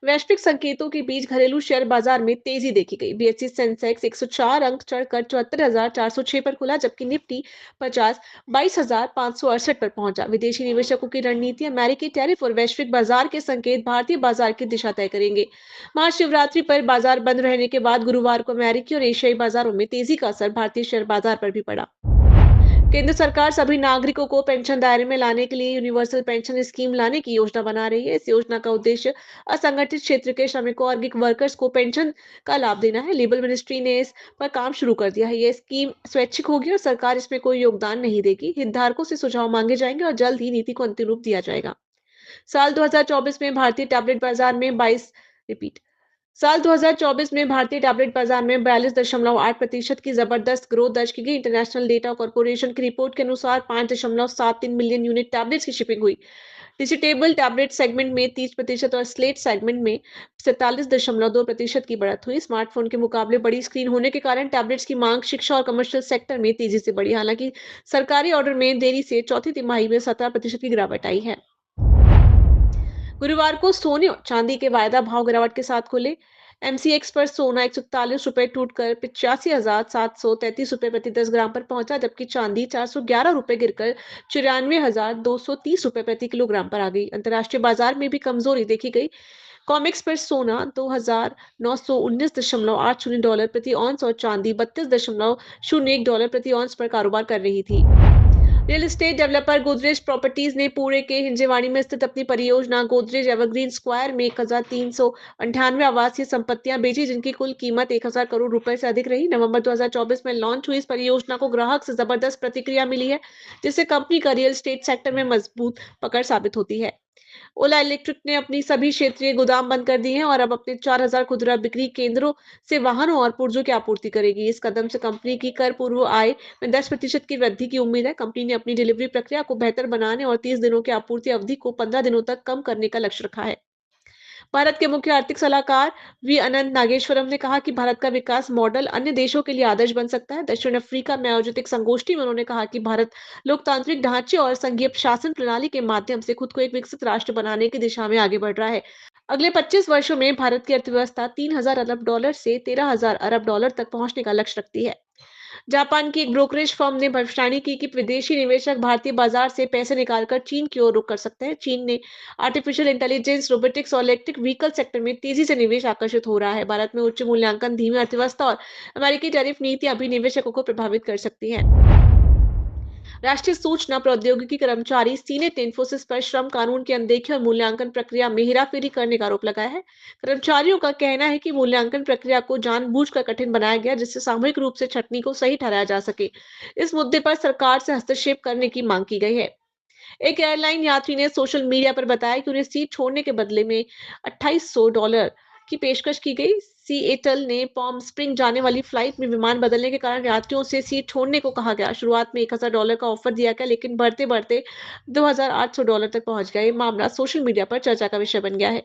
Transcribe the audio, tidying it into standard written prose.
वैश्विक संकेतों के बीच घरेलू शेयर बाजार में तेजी देखी गई। बीएसई सेंसेक्स 104 अंक चढ़कर 74,406 पर खुला, जबकि निफ्टी 50 22,568 पर पहुंचा। विदेशी निवेशकों की रणनीति, अमेरिकी टैरिफ और वैश्विक बाजार के संकेत भारतीय बाजार की दिशा तय करेंगे। महाशिवरात्रि पर बाजार बंद रहने के बाद गुरुवार को अमेरिकी और एशियाई बाजारों में तेजी का असर भारतीय शेयर बाजार पर भी पड़ा। केंद्र सरकार सभी नागरिकों को पेंशन दायरे में लाने के लिए यूनिवर्सल पेंशन स्कीम लाने की योजना बना रही है। इस योजना का उद्देश्य असंगठित क्षेत्र के श्रमिकों और गिग वर्कर्स को पेंशन का लाभ देना है। लेबर मिनिस्ट्री ने इस पर काम शुरू कर दिया है। ये स्कीम स्वैच्छिक होगी और सरकार इसमें कोई योगदान नहीं देगी। हितधारकों से सुझाव मांगे जाएंगे और जल्द ही नीति को अंतिम रूप दिया जाएगा। साल 2024 में भारतीय टैबलेट बाजार में 22 रिपीट साल 2024 में भारतीय टैबलेट बाजार में 42.8% की जबरदस्त ग्रोथ दर्ज की गई। इंटरनेशनल डेटा कॉर्पोरेशन की रिपोर्ट के अनुसार 5.73 मिलियन यूनिट टैबलेट्स की शिपिंग हुई। डिजिटेबल टैबलेट सेगमेंट में 30% और स्लेट सेगमेंट में 47.2% की बढ़त हुई। स्मार्टफोन के मुकाबले बड़ी स्क्रीन होने के कारण टैबलेट्स की मांग शिक्षा और कमर्शियल सेक्टर में तेजी से बढ़ी। हालांकि सरकारी ऑर्डर में देरी से चौथी तिमाही में 17% की गिरावट आई है। गुरुवार को सोने और चांदी के वायदा भाव गिरावट के साथ खुले। एमसीएक्स पर सोना 141 रुपए टूटकर 85,733 रुपए प्रति 10 ग्राम पर पहुंचा, जबकि चांदी 411 रुपए गिरकर 94,230 रुपए प्रति किलोग्राम पर आ गई। अंतर्राष्ट्रीय बाजार में भी कमजोरी देखी गई। कॉमिक्स पर सोना 2,919.80 डॉलर प्रति ऑन्स और चांदी 32.01 डॉलर प्रति ऑन्स पर कारोबार कर रही थी। Real estate developer Godrej properties ने पुणे के हिंजेवाड़ी में स्थित अपनी परियोजना गोदरेज एवरग्रीन स्क्वायर में 1,398 आवासीय संपत्तियां बेची, जिनकी कुल कीमत 1,000 करोड़ रुपए से अधिक रही। नवंबर 2024 में लॉन्च हुई इस परियोजना को ग्राहक से जबरदस्त प्रतिक्रिया मिली है, जिससे कंपनी का रियल एस्टेट सेक्टर में मजबूत पकड़ साबित होती है। ओला इलेक्ट्रिक ने अपनी सभी क्षेत्रीय गोदाम बंद कर दिए हैं और अब अपने 4,000 खुदरा बिक्री केंद्रों से वाहनों और पुर्जों की आपूर्ति करेगी। इस कदम से कंपनी की कर पूर्व आय में 10% की वृद्धि की उम्मीद है। कंपनी ने अपनी डिलीवरी प्रक्रिया को बेहतर बनाने और 30 दिनों की आपूर्ति अवधि को 15 दिनों तक कम करने का लक्ष्य रखा है। भारत के मुख्य आर्थिक सलाहकार वी अनंत नागेश्वरम ने कहा कि भारत का विकास मॉडल अन्य देशों के लिए आदर्श बन सकता है। दक्षिण अफ्रीका में आयोजित एक संगोष्ठी में उन्होंने कहा कि भारत लोकतांत्रिक ढांचे और संघीय शासन प्रणाली के माध्यम से खुद को एक विकसित राष्ट्र बनाने की दिशा में आगे बढ़ रहा है। अगले 25 वर्षों में भारत की अर्थव्यवस्था 3,000 अरब डॉलर से 13,000 अरब डॉलर तक पहुंचने का लक्ष्य रखती है। जापान की एक ब्रोकरेज फर्म ने भविष्यवाणी की कि विदेशी निवेशक भारतीय बाजार से पैसे निकालकर चीन की ओर रुख कर सकते हैं। चीन ने आर्टिफिशियल इंटेलिजेंस, रोबोटिक्स और इलेक्ट्रिक व्हीकल सेक्टर में तेजी से निवेश आकर्षित हो रहा है। भारत में उच्च मूल्यांकन, धीमी अर्थव्यवस्था और अमेरिकी टैरिफ नीतियां भी निवेशकों को प्रभावित कर सकती हैं। राष्ट्रीय सूचना प्रौद्योगिकी कर्मचारी सीनेट ने इंफोसिस पर श्रम कानून की अनदेखी और मूल्यांकन प्रक्रिया में हेराफेरी करने का आरोप लगाया है। कर्मचारियों का कहना है कि मूल्यांकन प्रक्रिया को जानबूझकर कठिन बनाया गया, जिससे सामूहिक रूप से छटनी को सही ठहराया जा सके। इस मुद्दे पर सरकार से हस्तक्षेप करने की मांग की गई है। एक एयरलाइन यात्री ने सोशल मीडिया पर बताया कि उन्हें सीट छोड़ने के बदले में $2,800 की पेशकश की गई। सीएटल ने पॉम स्प्रिंग जाने वाली फ्लाइट में विमान बदलने के कारण यात्रियों से सीट छोड़ने को कहा गया। शुरुआत में $1,000 का ऑफर दिया गया, लेकिन बढ़ते बढ़ते $2,800 तक पहुंच गया। ये मामला सोशल मीडिया पर चर्चा का विषय बन गया है।